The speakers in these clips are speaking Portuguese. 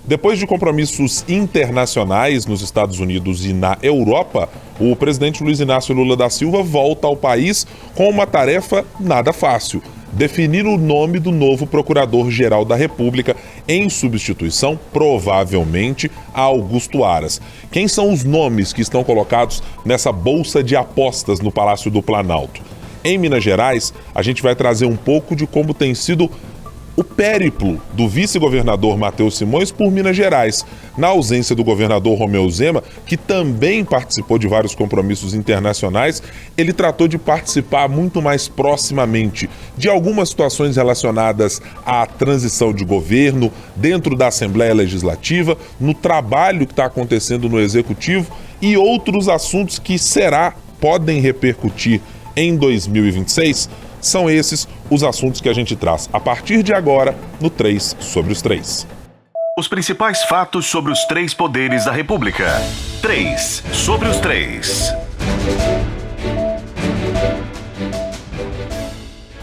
Depois de compromissos internacionais nos Estados Unidos e na Europa, o presidente Luiz Inácio Lula da Silva volta ao país com uma tarefa nada fácil: definir o nome do novo Procurador-Geral da República em substituição, provavelmente, a Augusto Aras. Quem são os nomes que estão colocados nessa bolsa de apostas no Palácio do Planalto? Em Minas Gerais, a gente vai trazer um pouco de como tem sido o périplo do vice-governador Matheus Simões por Minas Gerais, na ausência do governador Romeu Zema, que também participou de vários compromissos internacionais. Ele tratou de participar muito mais proximamente de algumas situações relacionadas à transição de governo, dentro da Assembleia Legislativa, no trabalho que está acontecendo no Executivo e outros assuntos que podem repercutir em 2026. São esses os assuntos que a gente traz a partir de agora no 3 sobre os 3. Os principais fatos sobre os 3 poderes da República. 3 sobre os 3.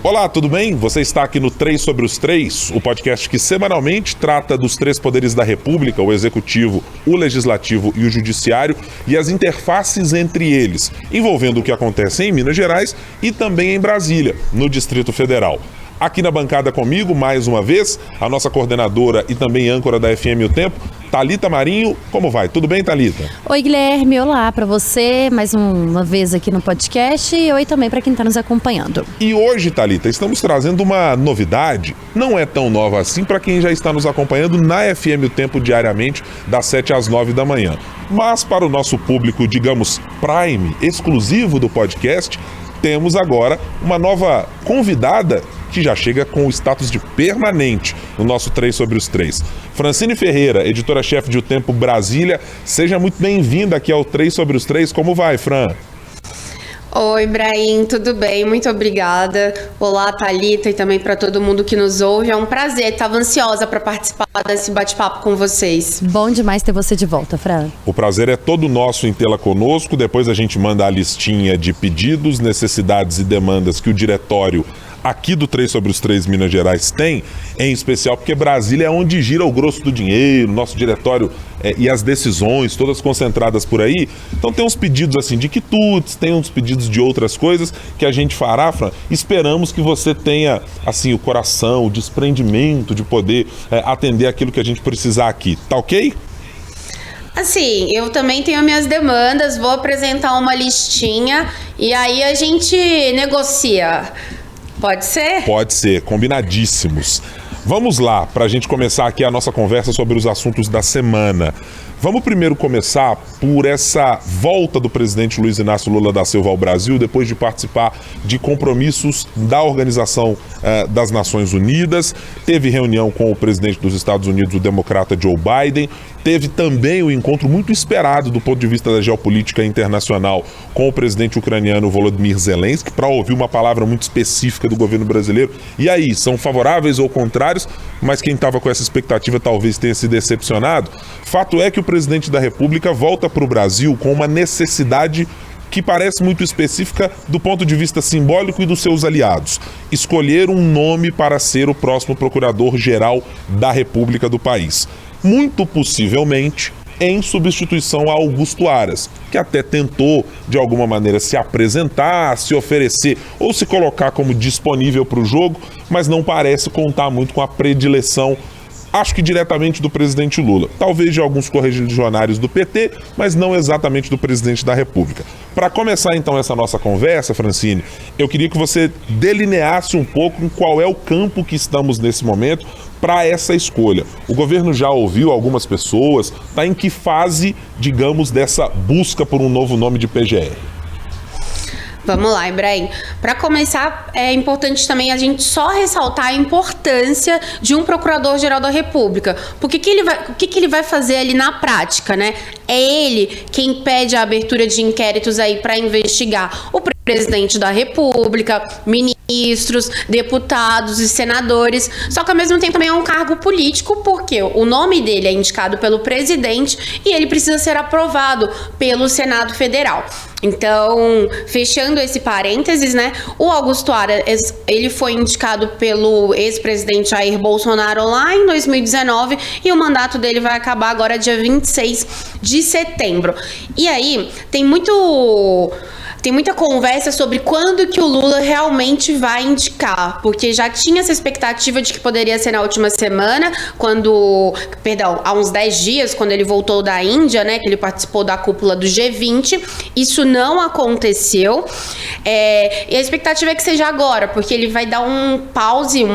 Olá, tudo bem? Você está aqui no 3 sobre os 3, o podcast que semanalmente trata dos 3 poderes da República, o Executivo, o Legislativo e o Judiciário, e as interfaces entre eles, envolvendo o que acontece em Minas Gerais e também em Brasília, no Distrito Federal. Aqui na bancada comigo, mais uma vez, a nossa coordenadora e também âncora da FM O Tempo, Thalita Marinho. Como vai? Tudo bem, Thalita? Oi, Guilherme. Olá para você, mais uma vez aqui no podcast, e oi também para quem está nos acompanhando. E hoje, Thalita, estamos trazendo uma novidade, não é tão nova assim para quem já está nos acompanhando na FM O Tempo diariamente, das 7 às 9 da manhã. Mas para o nosso público, digamos, Prime, exclusivo do podcast, temos agora uma nova convidada que já chega com o status de permanente no nosso 3 sobre os 3. Francine Ferreira, editora-chefe de O Tempo Brasília, seja muito bem-vinda aqui ao 3 sobre os 3. Como vai, Fran? Oi, Brahim, tudo bem? Muito obrigada. Olá, Thalita, e também para todo mundo que nos ouve. É um prazer, estava ansiosa para participar desse bate-papo com vocês. Bom demais ter você de volta, Fran. O prazer é todo nosso em tê-la conosco. Depois a gente manda a listinha de pedidos, necessidades e demandas que o diretório aqui do 3 sobre os 3 Minas Gerais tem, em especial porque Brasília é onde gira o grosso do dinheiro, nosso diretório e as decisões, todas concentradas por aí. Então tem uns pedidos assim de quitutes, tem uns pedidos de outras coisas que a gente fará, Fran. Esperamos que você tenha assim o coração, o desprendimento de poder atender aquilo que a gente precisar aqui, tá ok? Assim, eu também tenho minhas demandas, vou apresentar uma listinha e aí a gente negocia. Pode ser? Pode ser, combinadíssimos. Vamos lá, para a gente começar aqui a nossa conversa sobre os assuntos da semana. Vamos primeiro começar por essa volta do presidente Luiz Inácio Lula da Silva ao Brasil, depois de participar de compromissos da Organização das Nações Unidas. Teve reunião com o presidente dos Estados Unidos, o democrata Joe Biden. Teve também o encontro muito esperado do ponto de vista da geopolítica internacional com o presidente ucraniano Volodymyr Zelensky, para ouvir uma palavra muito específica do governo brasileiro. E aí, são favoráveis ou contrários? Mas quem estava com essa expectativa talvez tenha se decepcionado. Fato é que o presidente da República volta para o Brasil com uma necessidade que parece muito específica do ponto de vista simbólico e dos seus aliados: escolher um nome para ser o próximo procurador-geral da República do país. Muito possivelmente em substituição a Augusto Aras, que até tentou, de alguma maneira, se apresentar, se oferecer ou se colocar como disponível para o jogo, mas não parece contar muito com a predileção, acho que diretamente do presidente Lula, talvez de alguns correligionários do PT, mas não exatamente do presidente da República. Para começar então essa nossa conversa, Francine, eu queria que você delineasse um pouco em qual é o campo que estamos nesse momento para essa escolha. O governo já ouviu algumas pessoas, está em que fase, digamos, dessa busca por um novo nome de PGR? Vamos lá, Ibrahim. Para começar, é importante também a gente só ressaltar a importância de um Procurador-Geral da República. Porque o que ele vai fazer ali na prática, né? É ele quem pede a abertura de inquéritos aí para investigar o presidente da República, ministros ministros, deputados e senadores, só que ao mesmo tempo também é um cargo político, porque o nome dele é indicado pelo presidente e ele precisa ser aprovado pelo Senado Federal. Então, fechando esse parênteses, né, o Augusto Aras, ele foi indicado pelo ex-presidente Jair Bolsonaro lá em 2019 e o mandato dele vai acabar agora dia 26 de setembro. E aí, tem muita conversa sobre quando que o Lula realmente vai indicar, porque já tinha essa expectativa de que poderia ser na última semana, há uns 10 dias, quando ele voltou da Índia, né, que ele participou da cúpula do G20, isso não aconteceu, e a expectativa é que seja agora, porque ele vai dar uma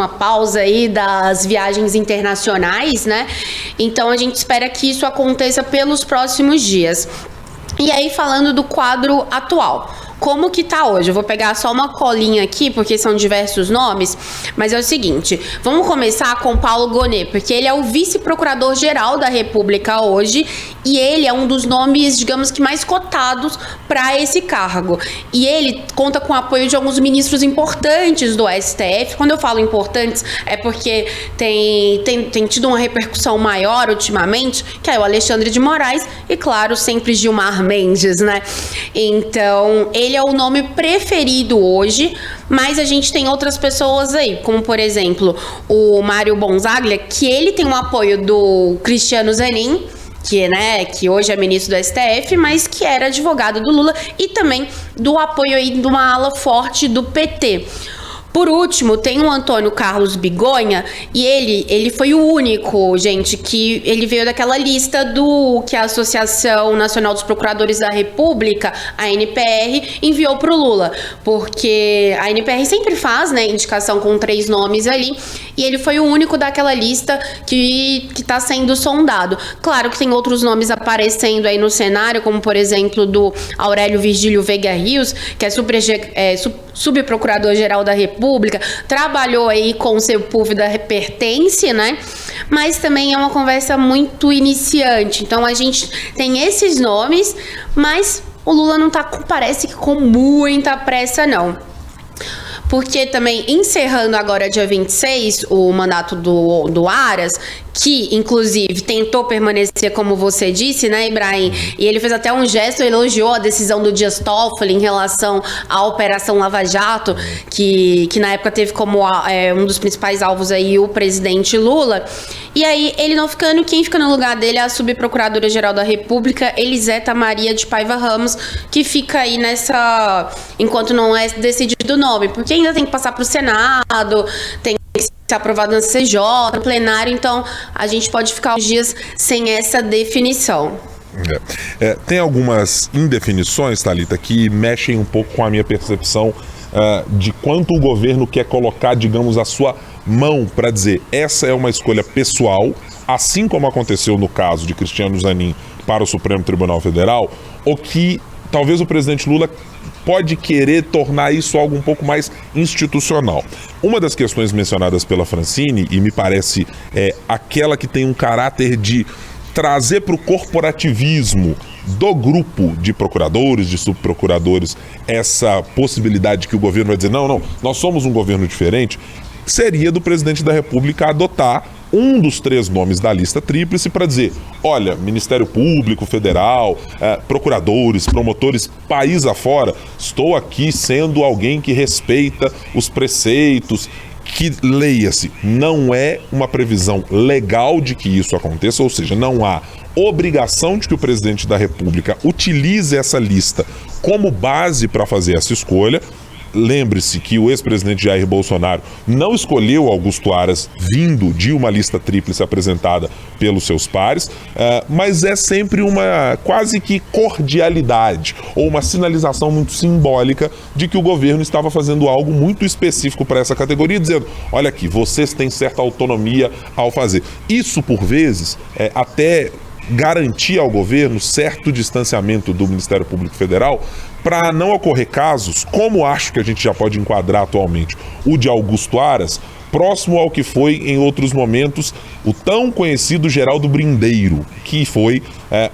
pausa aí das viagens internacionais, né, então a gente espera que isso aconteça pelos próximos dias. E aí, falando do quadro atual, como que tá hoje? Eu vou pegar só uma colinha aqui, porque são diversos nomes, mas é o seguinte, vamos começar com Paulo Gonet, porque ele é o vice-procurador-geral da República hoje, e ele é um dos nomes, digamos que mais cotados para esse cargo. E ele conta com o apoio de alguns ministros importantes do STF. Quando eu falo importantes, é porque tem tido uma repercussão maior ultimamente, que é o Alexandre de Moraes e, claro, sempre Gilmar Mendes, né? Então, ele é o nome preferido hoje, mas a gente tem outras pessoas aí, como, por exemplo, o Mário Bonzaglia, que ele tem o apoio do Cristiano Zanin, que hoje é ministro do STF, mas que era advogado do Lula, e também do apoio aí de uma ala forte do PT. Por último, tem o Antônio Carlos Bigonha, e ele foi o único, gente, que ele veio daquela lista que a Associação Nacional dos Procuradores da República, a NPR, enviou para o Lula, porque a NPR sempre faz, né, indicação com 3 nomes ali, e ele foi o único daquela lista que está sendo sondado. Claro que tem outros nomes aparecendo aí no cenário, como, por exemplo, do Aurélio Virgílio Veiga Rios, que é subprocurador-geral da República, trabalhou aí com o Sepúlveda Pertence, né? Mas também é uma conversa muito iniciante. Então a gente tem esses nomes, mas o Lula não tá, parece que com muita pressa, não. Porque também, encerrando agora dia 26, o mandato do Aras, que, inclusive, tentou permanecer, como você disse, né, Ibrahim? E ele fez até um gesto, elogiou a decisão do Dias Toffoli em relação à Operação Lava Jato, que na época teve como um dos principais alvos aí o presidente Lula. E aí, ele não ficando, quem fica no lugar dele é a subprocuradora-geral da República, Eliseta Maria de Paiva Ramos, que fica aí enquanto não é decidido o nome, porque ainda tem que passar para o Senado, tem que ser aprovado no CJ, no plenário, então a gente pode ficar uns dias sem essa definição. Tem algumas indefinições, Thalita, que mexem um pouco com a minha percepção de quanto o governo quer colocar, digamos, a sua mão para dizer essa é uma escolha pessoal, assim como aconteceu no caso de Cristiano Zanin para o Supremo Tribunal Federal, ou que talvez o presidente Lula pode querer tornar isso algo um pouco mais institucional. Uma das questões mencionadas pela Francine, e me parece aquela que tem um caráter de trazer para o corporativismo do grupo de procuradores, de subprocuradores, essa possibilidade de que o governo vai dizer não, nós somos um governo diferente, seria do presidente da República adotar um dos 3 nomes da lista tríplice para dizer, olha, Ministério Público Federal, procuradores, promotores, país afora, estou aqui sendo alguém que respeita os preceitos, que, leia-se, não é uma previsão legal de que isso aconteça, ou seja, não há obrigação de que o presidente da República utilize essa lista como base para fazer essa escolha. Lembre-se que o ex-presidente Jair Bolsonaro não escolheu Augusto Aras vindo de uma lista tríplice apresentada pelos seus pares, mas é sempre uma quase que cordialidade ou uma sinalização muito simbólica de que o governo estava fazendo algo muito específico para essa categoria, dizendo, olha aqui, vocês têm certa autonomia ao fazer. Isso, por vezes, até garantir ao governo certo distanciamento do Ministério Público Federal para não ocorrer casos, como acho que a gente já pode enquadrar atualmente, o de Augusto Aras, próximo ao que foi em outros momentos o tão conhecido Geraldo Brindeiro, que foi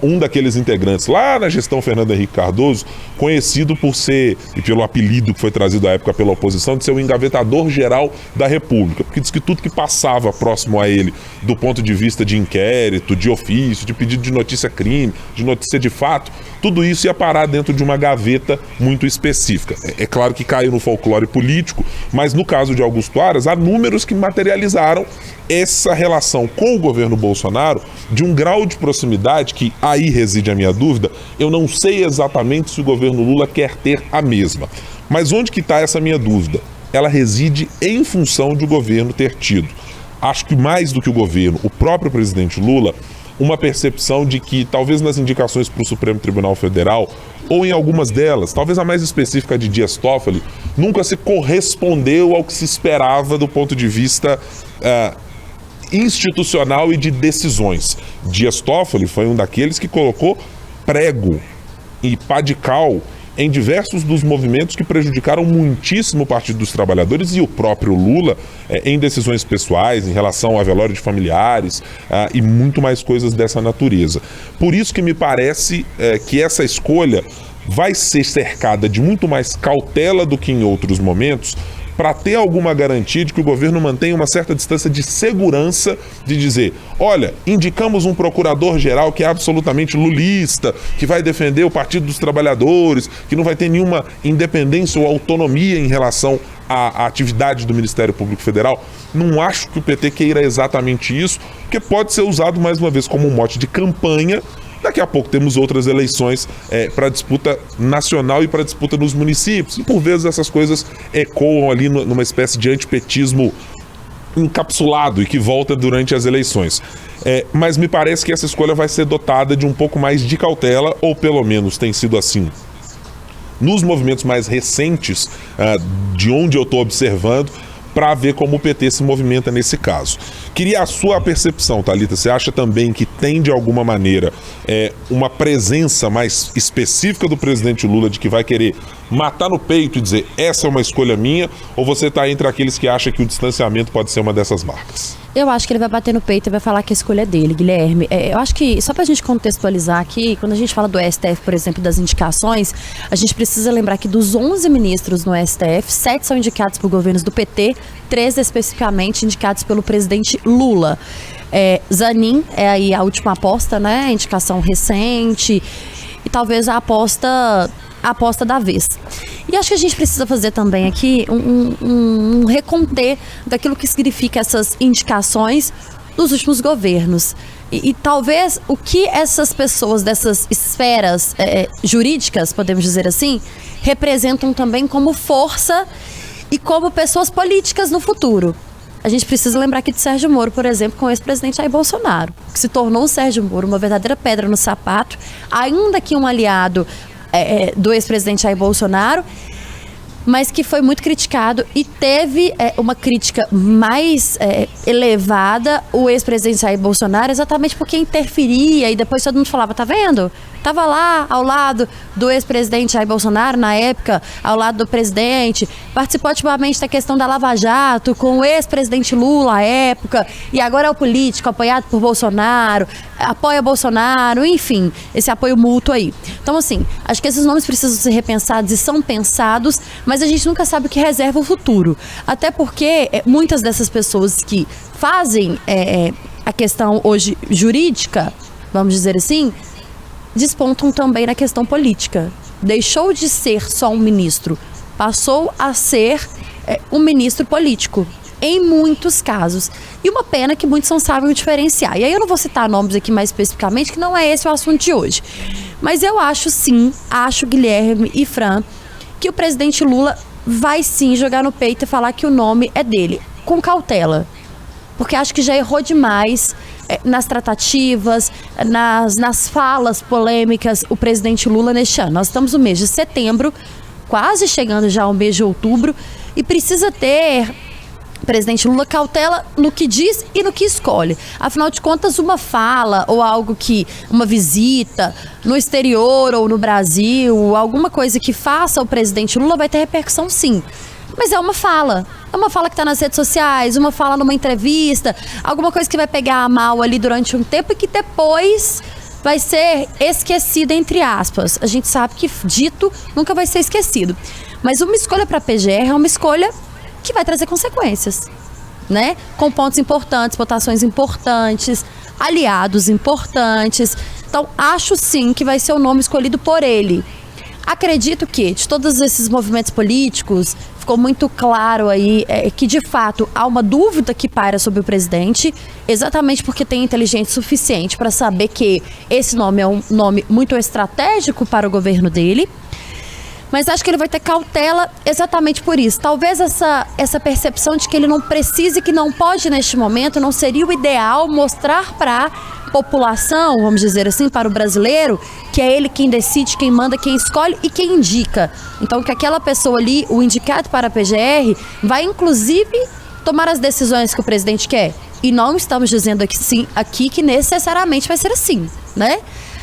um daqueles integrantes lá na gestão Fernando Henrique Cardoso, conhecido por ser, e pelo apelido que foi trazido à época pela oposição, de ser o engavetador geral da República, porque diz que tudo que passava próximo a ele, do ponto de vista de inquérito, de ofício, de pedido de notícia-crime, de notícia de fato, tudo isso ia parar dentro de uma gaveta muito específica. É claro que caiu no folclore político, mas no caso de Augusto Aras, há números que materializaram essa relação com o governo Bolsonaro de um grau de proximidade que, aí reside a minha dúvida, eu não sei exatamente se o governo Lula quer ter a mesma. Mas onde que está essa minha dúvida? Ela reside em função de o governo ter tido, acho que mais do que o governo, o próprio presidente Lula, uma percepção de que talvez nas indicações para o Supremo Tribunal Federal, ou em algumas delas, talvez a mais específica de Dias Toffoli, nunca se correspondeu ao que se esperava do ponto de vista institucional e de decisões. Dias Toffoli foi um daqueles que colocou prego e pá de cal em diversos dos movimentos que prejudicaram muitíssimo o Partido dos Trabalhadores e o próprio Lula em decisões pessoais, em relação a velório de familiares e muito mais coisas dessa natureza. Por isso que me parece que essa escolha vai ser cercada de muito mais cautela do que em outros momentos, para ter alguma garantia de que o governo mantenha uma certa distância de segurança de dizer, olha, indicamos um procurador-geral que é absolutamente lulista, que vai defender o Partido dos Trabalhadores, que não vai ter nenhuma independência ou autonomia em relação à atividade do Ministério Público Federal. Não acho que o PT queira exatamente isso, porque pode ser usado mais uma vez como um mote de campanha. Daqui a pouco temos outras eleições para disputa nacional e para disputa nos municípios. E por vezes essas coisas ecoam ali numa espécie de antipetismo encapsulado e que volta durante as eleições. Mas me parece que essa escolha vai ser dotada de um pouco mais de cautela, ou pelo menos tem sido assim nos movimentos mais recentes, de onde eu estou observando, para ver como o PT se movimenta nesse caso. Queria a sua percepção, Thalita. Você acha também que tem, de alguma maneira, uma presença mais específica do presidente Lula de que vai querer matar no peito e dizer essa é uma escolha minha, ou você está entre aqueles que acham que o distanciamento pode ser uma dessas marcas? Eu acho que ele vai bater no peito e vai falar que a escolha é dele, Guilherme. Eu acho que, só pra gente contextualizar aqui, quando a gente fala do STF, por exemplo, das indicações, a gente precisa lembrar que dos 11 ministros no STF, 7 são indicados por governos do PT, 3 especificamente indicados pelo presidente Lula. Zanin é aí a última aposta, né? A indicação recente e talvez a aposta da vez. E acho que a gente precisa fazer também aqui um recontê daquilo que significa essas indicações dos últimos governos. E talvez o que essas pessoas dessas esferas jurídicas, podemos dizer assim, representam também como força e como pessoas políticas no futuro. A gente precisa lembrar aqui de Sérgio Moro, por exemplo, com o ex-presidente Jair Bolsonaro, que se tornou o Sérgio Moro uma verdadeira pedra no sapato, ainda que um aliado do ex-presidente Jair Bolsonaro, mas que foi muito criticado e teve uma crítica mais elevada o ex-presidente Jair Bolsonaro, exatamente porque interferia e depois todo mundo falava, tá vendo? Tava lá ao lado do ex-presidente Jair Bolsonaro, na época, ao lado do presidente, participou ativamente da questão da Lava Jato com o ex-presidente Lula à época, e agora é o político apoiado por Bolsonaro, apoia Bolsonaro, enfim, esse apoio mútuo aí. Então, assim, acho que esses nomes precisam ser repensados e são pensados, mas a gente nunca sabe o que reserva o futuro. Até porque muitas dessas pessoas que fazem a questão hoje jurídica, vamos dizer assim, despontam também na questão política. Deixou de ser só um ministro, passou a ser um ministro político, em muitos casos. E uma pena que muitos não sabem o diferenciar. E aí eu não vou citar nomes aqui mais especificamente, que não é esse o assunto de hoje. Mas eu acho sim, Guilherme e Fran, que o presidente Lula vai sim jogar no peito e falar que o nome é dele, com cautela. Porque acho que já errou demais nas tratativas, nas falas polêmicas, o presidente Lula neste ano. Nós estamos no mês de setembro, quase chegando já ao mês de outubro, e precisa ter, presidente Lula, cautela no que diz e no que escolhe. Afinal de contas, uma fala ou algo uma visita no exterior ou no Brasil, alguma coisa que faça o presidente Lula vai ter repercussão sim. Mas é uma fala. uma fala que tá nas redes sociais, uma fala numa entrevista, alguma coisa que vai pegar mal ali durante um tempo e que depois vai ser esquecida, entre aspas. A gente sabe que dito nunca vai ser esquecido. Mas uma escolha para a PGR é uma escolha que vai trazer consequências, né? Com pontos importantes, votações importantes, aliados importantes. Então, acho sim que vai ser o nome escolhido por ele. Acredito que, de todos esses movimentos políticos, ficou muito claro aí que, de fato, há uma dúvida que paira sobre o presidente, exatamente porque tem inteligência suficiente para saber que esse nome é um nome muito estratégico para o governo dele. Mas acho que ele vai ter cautela exatamente por isso. Talvez essa percepção de que ele não precisa e que não pode neste momento, não seria o ideal mostrar para a população, vamos dizer assim, para o brasileiro, que é ele quem decide, quem manda, quem escolhe e quem indica. Então que aquela pessoa ali, o indicado para a PGR, vai inclusive tomar as decisões que o presidente quer. E não estamos dizendo aqui que necessariamente vai ser assim, né?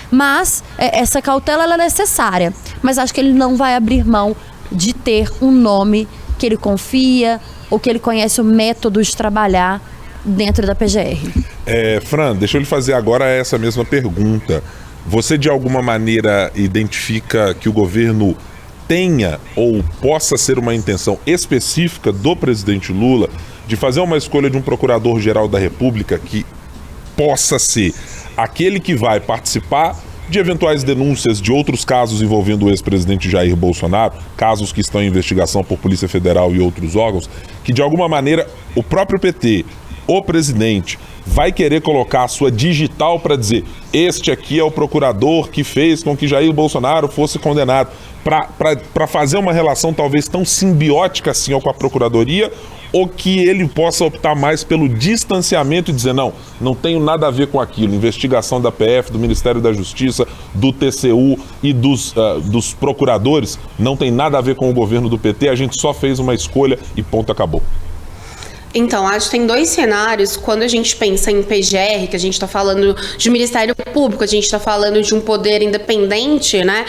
Mas essa cautela ela é necessária. Mas acho que ele não vai abrir mão de ter um nome que ele confia ou que ele conhece o método de trabalhar dentro da PGR. Fran, deixa eu lhe fazer agora essa mesma pergunta. Você de alguma maneira identifica que o governo tenha ou possa ser uma intenção específica do presidente Lula de fazer uma escolha de um procurador-geral da República que possa ser aquele que vai participar de eventuais denúncias de outros casos envolvendo o ex-presidente Jair Bolsonaro, casos que estão em investigação por Polícia Federal e outros órgãos, que de alguma maneira o próprio PT, o presidente, vai querer colocar a sua digital para dizer: este aqui é o procurador que fez com que Jair Bolsonaro fosse condenado, para fazer uma relação talvez tão simbiótica assim com a Procuradoria, ou que ele possa optar mais pelo distanciamento e dizer: não tenho nada a ver com aquilo, investigação da PF, do Ministério da Justiça, do TCU e dos procuradores, não tem nada a ver com o governo do PT, a gente só fez uma escolha e ponto, acabou. Então, acho que tem dois cenários. Quando a gente pensa em PGR, que a gente está falando de Ministério Público, a gente está falando de um poder independente, né?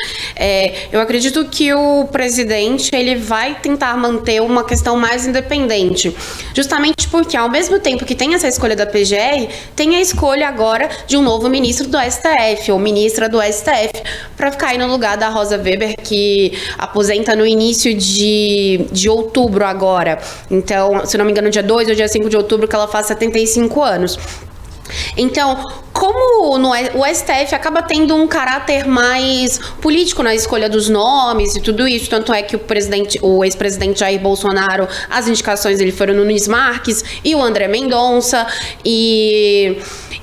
Eu acredito que o presidente ele vai tentar manter uma questão mais independente. Justamente porque, ao mesmo tempo que tem essa escolha da PGR, tem a escolha agora de um novo ministro do STF, ou ministra do STF, para ficar aí no lugar da Rosa Weber, que aposenta no início de outubro agora. Então, se não me engano, dia 2 ou dia 5 de outubro, que ela faz 75 anos. Então, como o STF acaba tendo um caráter mais político na escolha dos nomes e tudo isso, tanto é que o ex-presidente Jair Bolsonaro, as indicações dele foram no Nunes Marques e o André Mendonça,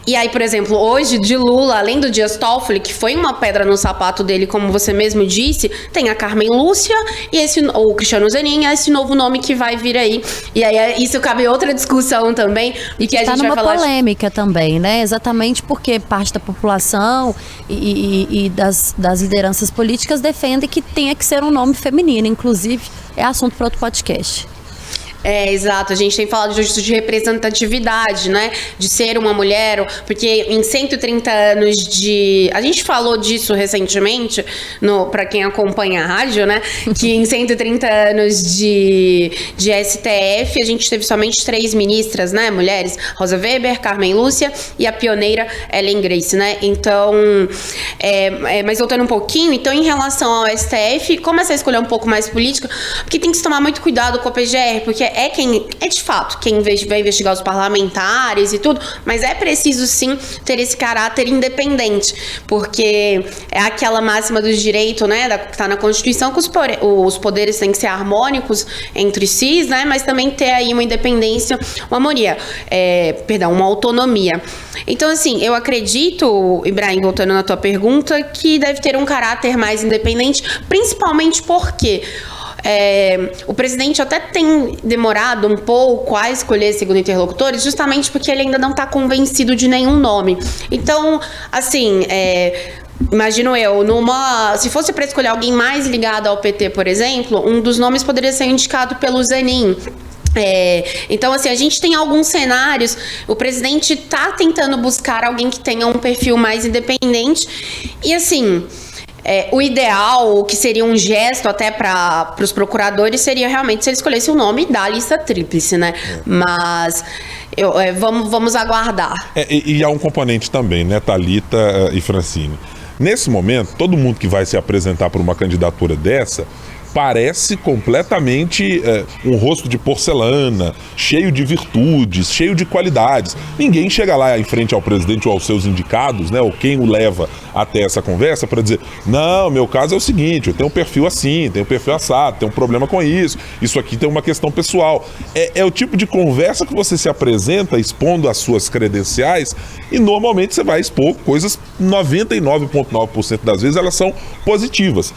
e aí, por exemplo, hoje de Lula, além do Dias Toffoli, que foi uma pedra no sapato dele, como você mesmo disse, tem a Carmen Lúcia e o Cristiano Zanin, esse novo nome que vai vir aí. E aí isso cabe outra discussão também, e que a gente vai falar... Tá numa polêmica também, né? Exatamente porque parte da população e das lideranças políticas defende que tenha que ser um nome feminino, inclusive é assunto para outro podcast. Exato, a gente tem falado disso de representatividade, né, de ser uma mulher, porque em 130 anos a gente falou disso recentemente, para quem acompanha a rádio, né, que em 130 anos de STF, a gente teve somente 3 ministras, né, mulheres, Rosa Weber, Carmen Lúcia e a pioneira Ellen Grace, né, então, mas voltando um pouquinho, então em relação ao STF, como essa escolha é um pouco mais política, porque tem que se tomar muito cuidado com a PGR, porque é de fato quem vai investigar os parlamentares e tudo, mas é preciso sim ter esse caráter independente, porque é aquela máxima do direito, né, que está na Constituição, que os poderes têm que ser harmônicos entre si, né, mas também ter aí uma independência, uma autonomia. Então, assim, eu acredito, Ibrahim, voltando na tua pergunta, que deve ter um caráter mais independente, principalmente porque o presidente até tem demorado um pouco a escolher segundo interlocutores, justamente porque ele ainda não está convencido de nenhum nome. Então, assim, imagino eu, se fosse para escolher alguém mais ligado ao PT, por exemplo, um dos nomes poderia ser indicado pelo Zanin. Então, assim, a gente tem alguns cenários, o presidente está tentando buscar alguém que tenha um perfil mais independente e, assim... o ideal, o que seria um gesto até para os procuradores, seria realmente se ele escolhesse o nome da lista tríplice, né? Mas vamos aguardar. E há um componente também, né, Thalita e Francine? Nesse momento, todo mundo que vai se apresentar por uma candidatura dessa parece completamente um rosto de porcelana, cheio de virtudes, cheio de qualidades. Ninguém chega lá em frente ao presidente ou aos seus indicados, né, ou quem o leva até essa conversa para dizer: não, meu caso é o seguinte, eu tenho um perfil assim, tenho um perfil assado, tenho um problema com isso aqui tem uma questão pessoal. É o tipo de conversa que você se apresenta expondo as suas credenciais e normalmente você vai expor coisas, 99,9% das vezes elas são positivas.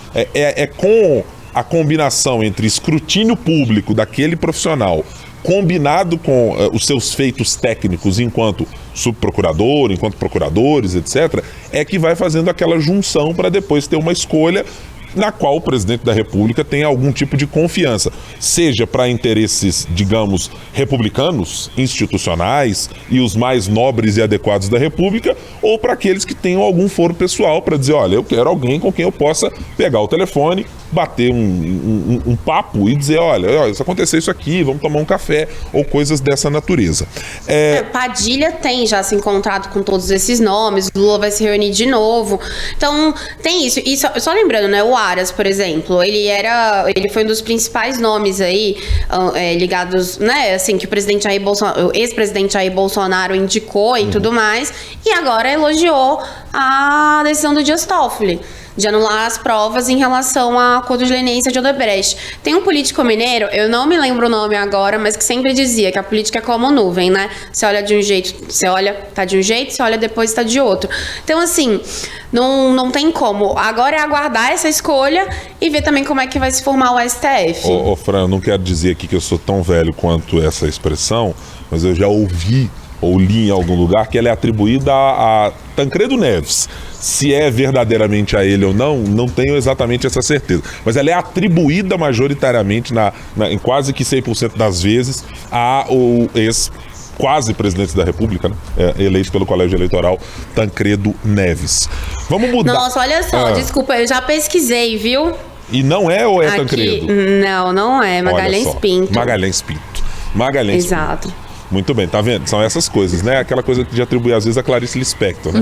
Com a combinação entre escrutínio público daquele profissional combinado com os seus feitos técnicos enquanto subprocurador, enquanto procuradores, etc., é que vai fazendo aquela junção para depois ter uma escolha na qual o presidente da República tem algum tipo de confiança, seja para interesses, digamos, republicanos, institucionais e os mais nobres e adequados da República, ou para aqueles que tenham algum foro pessoal para dizer: olha, eu quero alguém com quem eu possa pegar o telefone, bater um papo e dizer: olha, se acontecer isso aqui, vamos tomar um café, ou coisas dessa natureza. Padilha tem já se encontrado com todos esses nomes, Lula vai se reunir de novo, então tem isso. E só lembrando, né, o Aras, por exemplo, ele foi um dos principais nomes aí ligados, né, assim, que o ex-presidente Jair Bolsonaro indicou e tudo mais, e agora elogiou a decisão do Dias Toffoli de anular as provas em relação à acordo de leniência de Odebrecht. Tem um político mineiro, eu não me lembro o nome agora, mas que sempre dizia que a política é como nuvem, né? Você olha de um jeito, tá de um jeito, você olha depois tá de outro. Então, assim, não tem como. Agora é aguardar essa escolha e ver também como é que vai se formar o STF. Ô Fran, eu não quero dizer aqui que eu sou tão velho quanto essa expressão, mas eu já ouvi ou li em algum lugar que ela é atribuída a Tancredo Neves. Se é verdadeiramente a ele ou não tenho exatamente essa certeza. Mas ela é atribuída majoritariamente, em quase que 100% das vezes, ao quase presidente da República, né? Eleito pelo Colégio Eleitoral, Tancredo Neves. Vamos mudar. Nossa, olha só, desculpa, eu já pesquisei, viu? E não é ou é aqui, Tancredo? Não é. Magalhães Pinto. Magalhães Pinto. Exato. Muito bem, tá vendo? São essas coisas, né? Aquela coisa de atribuir às vezes a Clarice Lispector, né?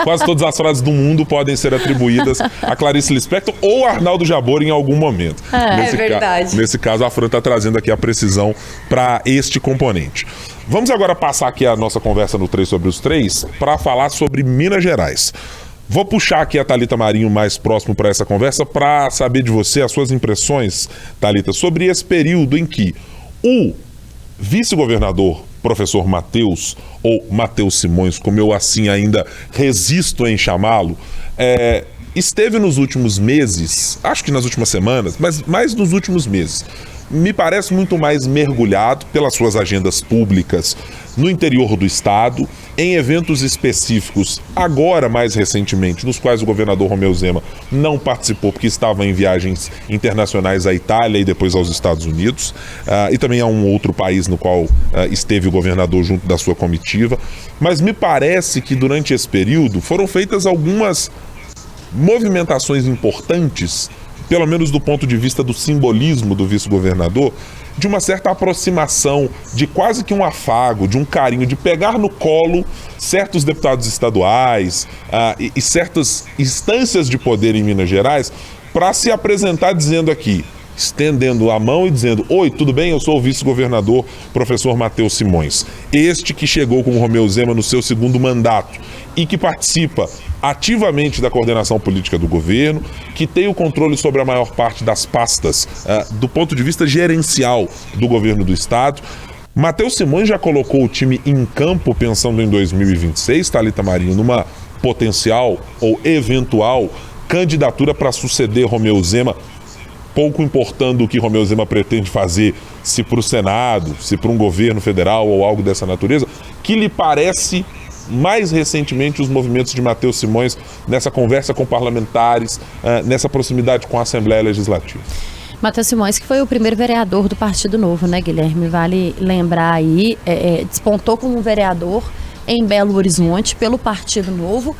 Quase todas as frases do mundo podem ser atribuídas a Clarice Lispector ou Arnaldo Jabor em algum momento. É verdade. Nesse caso, a Fran está trazendo aqui a precisão para este componente. Vamos agora passar aqui a nossa conversa no 3 sobre os 3 para falar sobre Minas Gerais. Vou puxar aqui a Thalita Marinho mais próximo para essa conversa para saber de você as suas impressões, Thalita, sobre esse período em que o vice-governador, professor Matheus, ou Matheus Simões, como eu assim ainda resisto em chamá-lo, esteve nos últimos meses, acho que nas últimas semanas, mas mais nos últimos meses, me parece muito mais mergulhado pelas suas agendas públicas no interior do estado, em eventos específicos, agora mais recentemente, nos quais o governador Romeu Zema não participou porque estava em viagens internacionais à Itália e depois aos Estados Unidos, e também a um outro país no qual esteve o governador junto da sua comitiva. Mas me parece que durante esse período foram feitas algumas movimentações importantes, pelo menos do ponto de vista do simbolismo do vice-governador, de uma certa aproximação, de quase que um afago, de um carinho, de pegar no colo certos deputados estaduais e certas instâncias de poder em Minas Gerais para se apresentar dizendo aqui, estendendo a mão e dizendo: oi, tudo bem? Eu sou o vice-governador, professor Matheus Simões. Este que chegou com o Romeu Zema no seu segundo mandato e que participa ativamente da coordenação política do governo, que tem o controle sobre a maior parte das pastas do ponto de vista gerencial do governo do estado. Matheus Simões já colocou o time em campo pensando em 2026, Thalita Marinho, numa potencial ou eventual candidatura para suceder Romeu Zema, pouco importando o que Romeu Zema pretende fazer, se para o Senado, se para um governo federal ou algo dessa natureza. Que lhe parece mais recentemente os movimentos de Matheus Simões nessa conversa com parlamentares, nessa proximidade com a Assembleia Legislativa? Matheus Simões, que foi o primeiro vereador do Partido Novo, né, Guilherme? Vale lembrar aí, despontou como vereador em Belo Horizonte pelo Partido Novo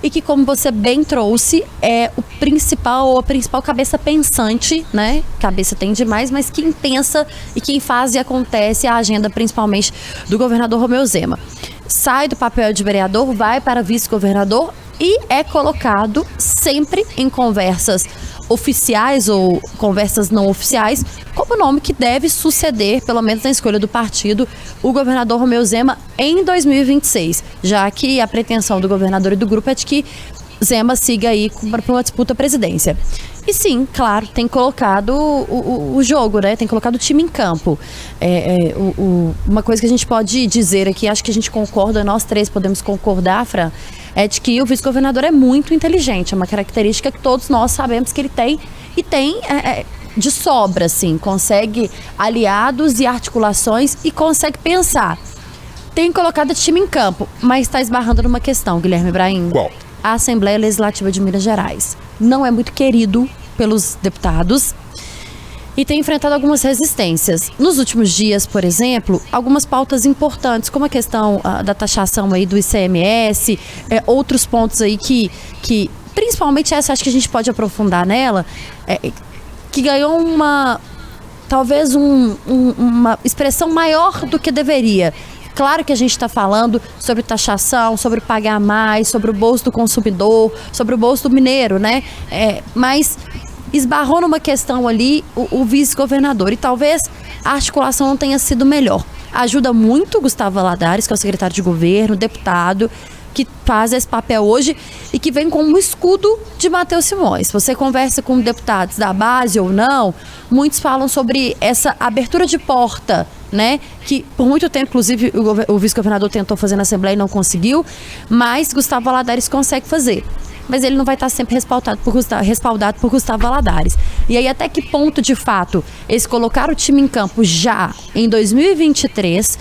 e que, como você bem trouxe, é a principal cabeça pensante, né? Cabeça tem demais, mas quem pensa e quem faz e acontece a agenda, principalmente do governador Romeu Zema. Sai do papel de vereador, vai para vice-governador e é colocado sempre em conversas oficiais ou conversas não oficiais como nome que deve suceder, pelo menos na escolha do partido, o governador Romeu Zema em 2026, já que a pretensão do governador e do grupo é de que Zema siga aí para uma disputa à presidência. E sim, claro, tem colocado o jogo, né? Tem colocado o time em campo. Uma coisa que a gente pode dizer aqui, acho que a gente concorda, nós três podemos concordar, Fran, é de que o vice-governador é muito inteligente. É uma característica que todos nós sabemos que ele tem e tem de sobra, assim. Consegue aliados e articulações e consegue pensar. Tem colocado o time em campo, mas está esbarrando numa questão, Guilherme Brahim. Qual? A Assembleia Legislativa de Minas Gerais não é muito querido pelos deputados e tem enfrentado algumas resistências. Nos últimos dias, por exemplo, algumas pautas importantes, como a questão da taxação aí do ICMS, outros pontos aí que principalmente essa, acho que a gente pode aprofundar nela, que ganhou talvez uma expressão maior do que deveria. Claro que a gente está falando sobre taxação, sobre pagar mais, sobre o bolso do consumidor, sobre o bolso do mineiro, né? Mas esbarrou numa questão ali o vice-governador e talvez a articulação não tenha sido melhor. Ajuda muito Gustavo Valadares, que é o secretário de governo, deputado, que faz esse papel hoje e que vem com um escudo de Matheus Simões. Você conversa com deputados da base ou não, muitos falam sobre essa abertura de porta, né? Que por muito tempo, inclusive, o vice-governador tentou fazer na Assembleia e não conseguiu, mas Gustavo Valadares consegue fazer. Mas ele não vai estar sempre respaldado por Gustavo Valadares. E aí, até que ponto, de fato, eles colocaram o time em campo já em 2023,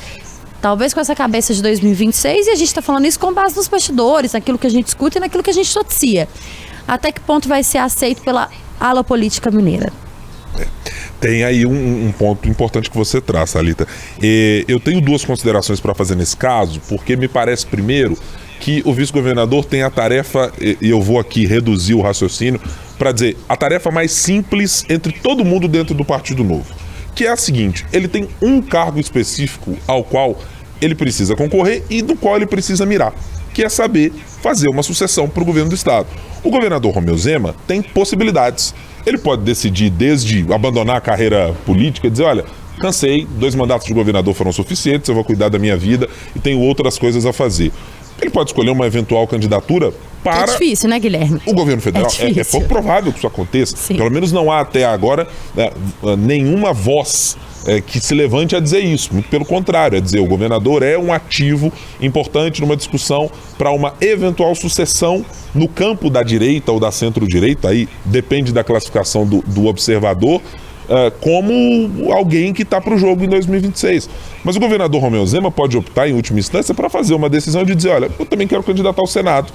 talvez com essa cabeça de 2026, e a gente está falando isso com base nos bastidores, naquilo que a gente escuta e naquilo que a gente noticia. Até que ponto vai ser aceito pela ala política mineira? Tem aí um ponto importante que você traz, Thalita. Eu tenho duas considerações para fazer nesse caso, porque me parece, primeiro, que o vice-governador tem a tarefa, e eu vou aqui reduzir o raciocínio, para dizer a tarefa mais simples entre todo mundo dentro do Partido Novo, que é a seguinte: ele tem um cargo específico ao qual ele precisa concorrer e do qual ele precisa mirar, que é saber fazer uma sucessão para o governo do estado. O governador Romeu Zema tem possibilidades. Ele pode decidir desde abandonar a carreira política e dizer, olha, cansei, 2 mandatos de governador foram suficientes, eu vou cuidar da minha vida e tenho outras coisas a fazer. Ele pode escolher uma eventual candidatura para... É difícil, né, Guilherme? O governo federal. É pouco provável que isso aconteça. Sim. Pelo menos não há até agora nenhuma voz que se levante a dizer isso. Muito pelo contrário, é dizer, o governador é um ativo importante numa discussão para uma eventual sucessão no campo da direita ou da centro-direita, aí depende da classificação do observador, como alguém que está para o jogo em 2026. Mas o governador Romeu Zema pode optar, em última instância, para fazer uma decisão de dizer, olha, eu também quero candidatar ao Senado.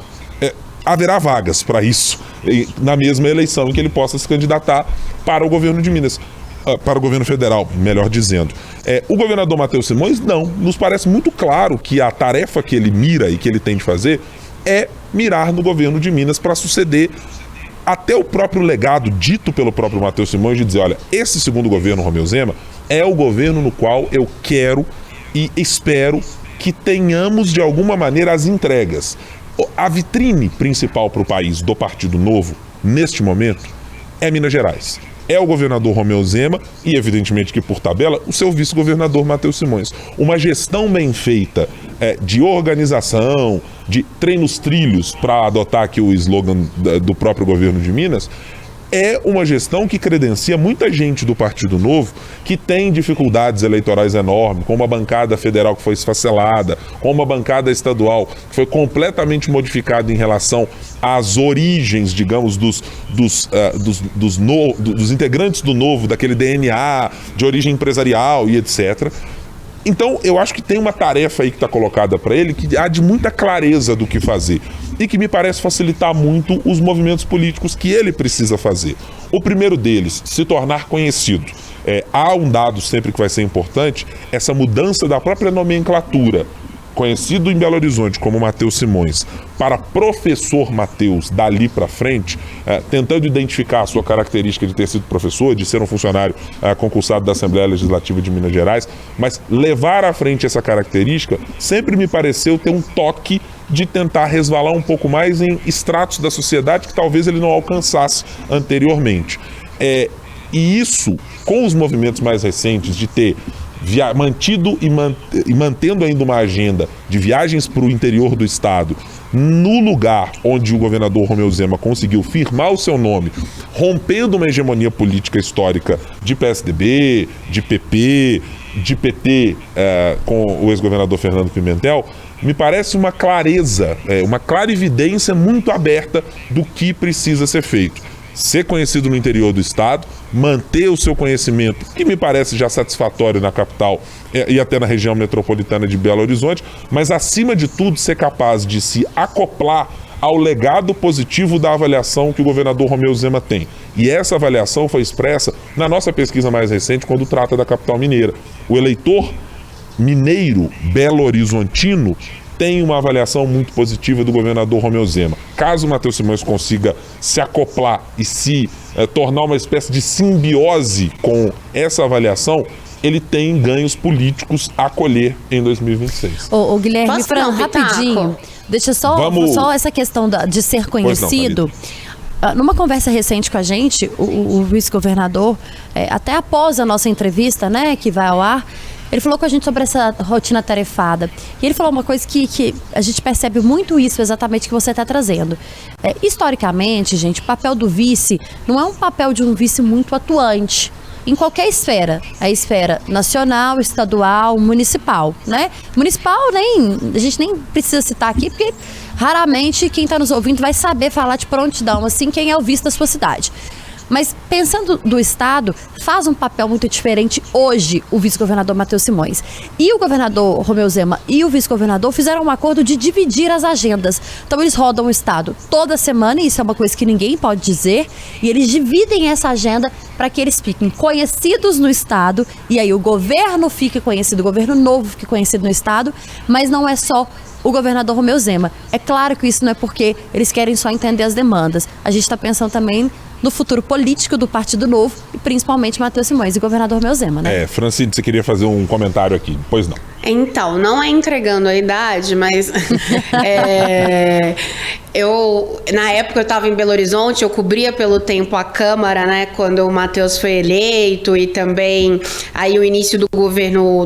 Haverá vagas para isso na mesma eleição em que ele possa se candidatar para o governo de Minas. Para o governo federal, melhor dizendo. O governador Matheus Simões, não. Nos parece muito claro que a tarefa que ele mira e que ele tem de fazer é mirar no governo de Minas para suceder até o próprio legado dito pelo próprio Matheus Simões de dizer, olha, esse segundo governo Romeu Zema é o governo no qual eu quero e espero que tenhamos de alguma maneira as entregas. A vitrine principal para o país do Partido Novo, neste momento, é Minas Gerais. É o governador Romeu Zema e, evidentemente que por tabela, o seu vice-governador Matheus Simões. Uma gestão bem feita de organização, de treinos trilhos, para adotar aqui o slogan do próprio governo de Minas, é uma gestão que credencia muita gente do Partido Novo que tem dificuldades eleitorais enormes, com uma bancada federal que foi esfacelada, com uma bancada estadual que foi completamente modificada em relação às origens, digamos, dos integrantes do Novo, daquele DNA de origem empresarial e etc. Então, eu acho que tem uma tarefa aí que está colocada para ele que há de muita clareza do que fazer e que me parece facilitar muito os movimentos políticos que ele precisa fazer. O primeiro deles, se tornar conhecido. Há um dado sempre que vai ser importante, essa mudança da própria nomenclatura. conhecido em Belo Horizonte como Matheus Simões, para professor Matheus dali para frente, tentando identificar a sua característica de ter sido professor, de ser um funcionário concursado da Assembleia Legislativa de Minas Gerais, mas levar à frente essa característica sempre me pareceu ter um toque de tentar resvalar um pouco mais em estratos da sociedade que talvez ele não alcançasse anteriormente. E isso, com os movimentos mais recentes de ter mantido e mantendo ainda uma agenda de viagens para o interior do estado, no lugar onde o governador Romeu Zema conseguiu firmar o seu nome, rompendo uma hegemonia política histórica de PSDB, de PP, de PT com o ex-governador Fernando Pimentel, me parece uma clareza, uma clarividência muito aberta do que precisa ser feito. Ser conhecido no interior do estado, manter o seu conhecimento, que me parece já satisfatório na capital e até na região metropolitana de Belo Horizonte, mas acima de tudo ser capaz de se acoplar ao legado positivo da avaliação que o governador Romeu Zema tem. E essa avaliação foi expressa na nossa pesquisa mais recente, quando trata da capital mineira. O eleitor mineiro belo-horizontino tem uma avaliação muito positiva do governador Romeu Zema. Caso o Matheus Simões consiga se acoplar e se tornar uma espécie de simbiose com essa avaliação, ele tem ganhos políticos a colher em 2026. Ô Guilherme, Posso Fran, dar um rapidinho, pitaco? deixa só essa questão de ser conhecido. Numa conversa recente com a gente, o vice-governador, até após a nossa entrevista, né, que vai ao ar, ele falou com a gente sobre essa rotina tarefada. E ele falou uma coisa que a gente percebe muito isso exatamente que você está trazendo. Historicamente, gente, o papel do vice não é um papel de um vice muito atuante. Em qualquer esfera, a esfera nacional, estadual, municipal, né? Municipal, a gente nem precisa citar aqui, porque raramente quem está nos ouvindo vai saber falar de prontidão, assim, quem é o vice da sua cidade. Mas pensando do Estado, faz um papel muito diferente hoje o vice-governador Matheus Simões. E o governador Romeu Zema e o vice-governador fizeram um acordo de dividir as agendas. Então eles rodam o Estado toda semana, e isso é uma coisa que ninguém pode dizer, e eles dividem essa agenda para que eles fiquem conhecidos no Estado, e aí o governo fique conhecido, o governo novo fique conhecido no Estado, mas não é só o governador Romeu Zema. É claro que isso não é porque eles querem só entender as demandas. A gente está pensando também no futuro político do Partido Novo, e principalmente Matheus Simões e governador Romeu Zema, né? Francine, você queria fazer um comentário aqui, pois não? Então, não é entregando a idade, mas na época eu estava em Belo Horizonte, eu cobria pelo tempo a Câmara, né, quando o Matheus foi eleito, e também aí o início do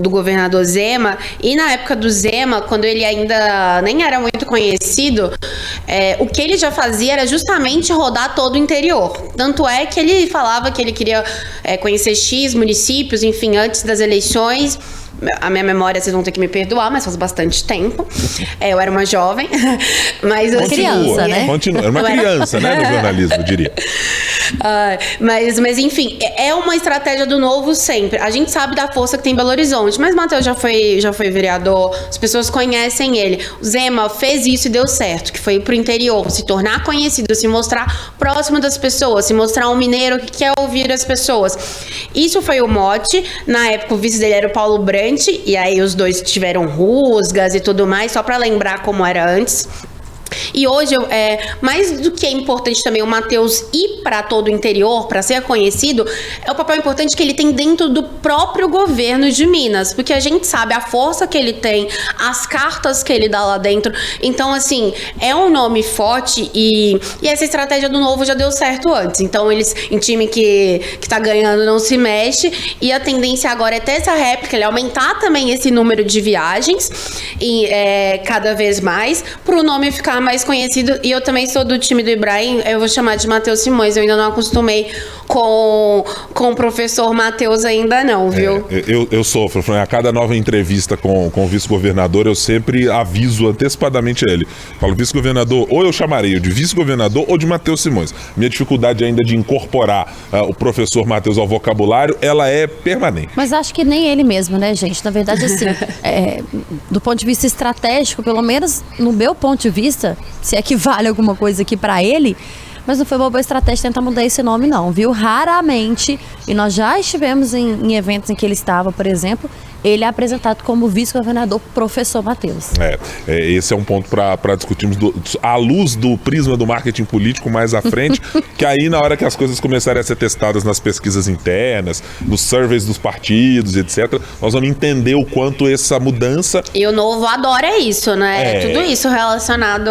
governador Zema, e na época do Zema, quando ele ainda nem era muito conhecido, o que ele já fazia era justamente rodar todo o interior. Tanto é que ele falava que ele queria conhecer X municípios, enfim, antes das eleições. A minha memória, vocês vão ter que me perdoar, mas faz bastante tempo. Eu era uma jovem, mas uma criança, né? Continua. Era uma criança, né, no jornalismo, eu diria. Mas enfim, é uma estratégia do Novo sempre. A gente sabe da força que tem em Belo Horizonte, mas Matheus já foi vereador, as pessoas conhecem ele. O Zema fez isso e deu certo, que foi ir pro interior, se tornar conhecido, se mostrar próximo das pessoas, se mostrar um mineiro que quer ouvir as pessoas. Isso foi o mote. Na época, o vice dele era o Paulo Brandt, e aí os dois tiveram rusgas e tudo mais, só para lembrar como era antes. E hoje, mais do que é importante também o Matheus ir para todo o interior, para ser conhecido, é o papel importante que ele tem dentro do próprio governo de Minas, porque a gente sabe a força que ele tem, as cartas que ele dá lá dentro. Então, assim, é um nome forte, e essa estratégia do Novo já deu certo antes. Então, eles, em time que tá ganhando, não se mexe, e a tendência agora é ter essa réplica, ele aumentar também esse número de viagens, e cada vez mais, para o nome ficar mais conhecido. E eu também sou do time do Ibrahim, eu vou chamar de Matheus Simões, eu ainda não acostumei com o professor Matheus ainda não, viu? Eu sofro, a cada nova entrevista com o vice-governador, eu sempre aviso antecipadamente a ele. Falo, vice-governador, ou eu chamarei de vice-governador ou de Matheus Simões. Minha dificuldade ainda de incorporar o professor Matheus ao vocabulário, ela é permanente. Mas acho que nem ele mesmo, né, gente? Na verdade, assim, do ponto de vista estratégico, pelo menos no meu ponto de vista, se equivale alguma coisa aqui pra ele, mas não foi uma boa estratégia tentar mudar esse nome, não, viu? Raramente, e nós já estivemos em eventos em que ele estava, por exemplo, ele é apresentado como vice-governador professor Matheus. Esse é um ponto para discutirmos à luz do prisma do marketing político mais à frente, que aí na hora que as coisas começarem a ser testadas nas pesquisas internas, nos surveys dos partidos, etc., nós vamos entender o quanto essa mudança... E o Novo adora isso, né? Tudo isso relacionado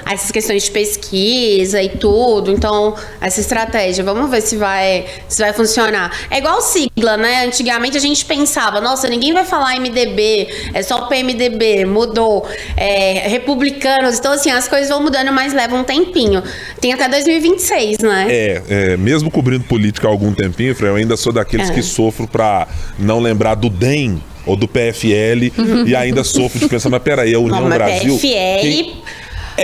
a essas questões de pesquisa e tudo. Então, essa estratégia, vamos ver se vai funcionar. É igual sigla, né? Antigamente a gente pensava, nossa, ninguém vai falar MDB, é só PMDB, mudou. Republicanos, então assim, as coisas vão mudando, mas leva um tempinho. Tem até 2026, né? Mesmo cobrindo política há algum tempinho, Fran, eu ainda sou daqueles que sofro pra não lembrar do DEM ou do PFL e ainda sofro de pensar, mas peraí, a União Brasil... PFL...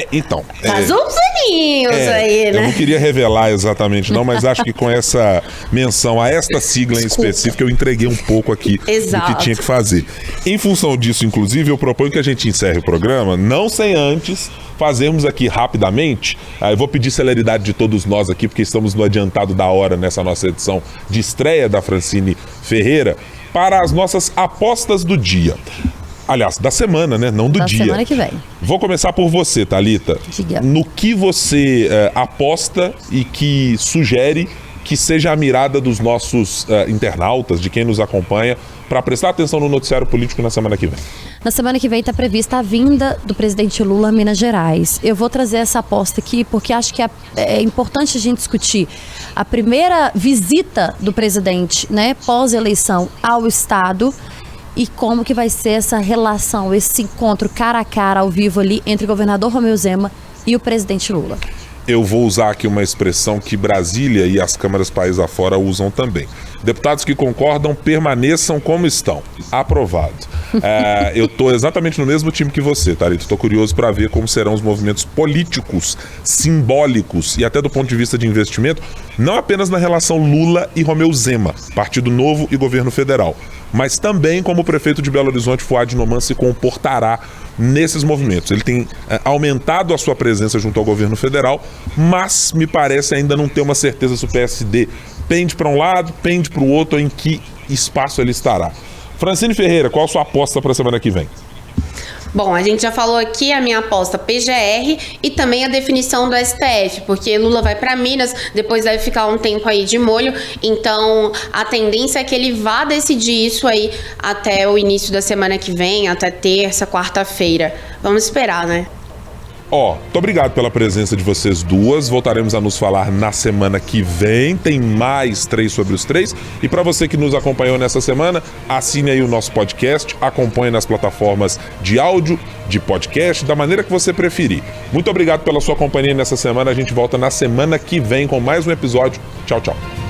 Então... Faz uns aninhos aí, né? Eu não queria revelar exatamente não, mas acho que com essa menção a esta sigla em específico, eu entreguei um pouco aqui do que tinha que fazer. Em função disso, inclusive, eu proponho que a gente encerre o programa, não sem antes fazermos aqui rapidamente, eu vou pedir celeridade de todos nós aqui, porque estamos no adiantado da hora nessa nossa edição de estreia da Francine Ferreira, para as nossas apostas do dia. Aliás, da semana, né? Não do dia. Da semana que vem. Vou começar por você, Thalita. Diga. No que você aposta e que sugere que seja a mirada dos nossos internautas, de quem nos acompanha, para prestar atenção no noticiário político na semana que vem? Na semana que vem está prevista a vinda do presidente Lula a Minas Gerais. Eu vou trazer essa aposta aqui porque acho que é importante a gente discutir a primeira visita do presidente, né, pós-eleição ao Estado, e como que vai ser essa relação, esse encontro cara a cara, ao vivo ali, entre o governador Romeu Zema e o presidente Lula. Eu vou usar aqui uma expressão que Brasília e as câmaras país afora usam também. Deputados que concordam, permaneçam como estão. Aprovado. Eu estou exatamente no mesmo time que você, Thalita. Estou curioso para ver como serão os movimentos políticos, simbólicos e até do ponto de vista de investimento, não apenas na relação Lula e Romeu Zema, Partido Novo e governo federal, mas também como o prefeito de Belo Horizonte, Fouad Noman, se comportará nesses movimentos. Ele tem aumentado a sua presença junto ao governo federal, mas me parece ainda não ter uma certeza se o PSD pende para um lado, pende para o outro, em que espaço ele estará. Francine Ferreira, qual a sua aposta para a semana que vem? Bom, a gente já falou aqui a minha aposta PGR e também a definição do STF, porque Lula vai para Minas, depois deve ficar um tempo aí de molho, então a tendência é que ele vá decidir isso aí até o início da semana que vem, até terça, quarta-feira. Vamos esperar, né? Muito obrigado pela presença de vocês duas. Voltaremos a nos falar na semana que vem. Tem mais 3 sobre os 3. E para você que nos acompanhou nessa semana, assine aí o nosso podcast, acompanhe nas plataformas de áudio, de podcast, da maneira que você preferir. Muito obrigado pela sua companhia nessa semana. A gente volta na semana que vem com mais um episódio. Tchau, tchau.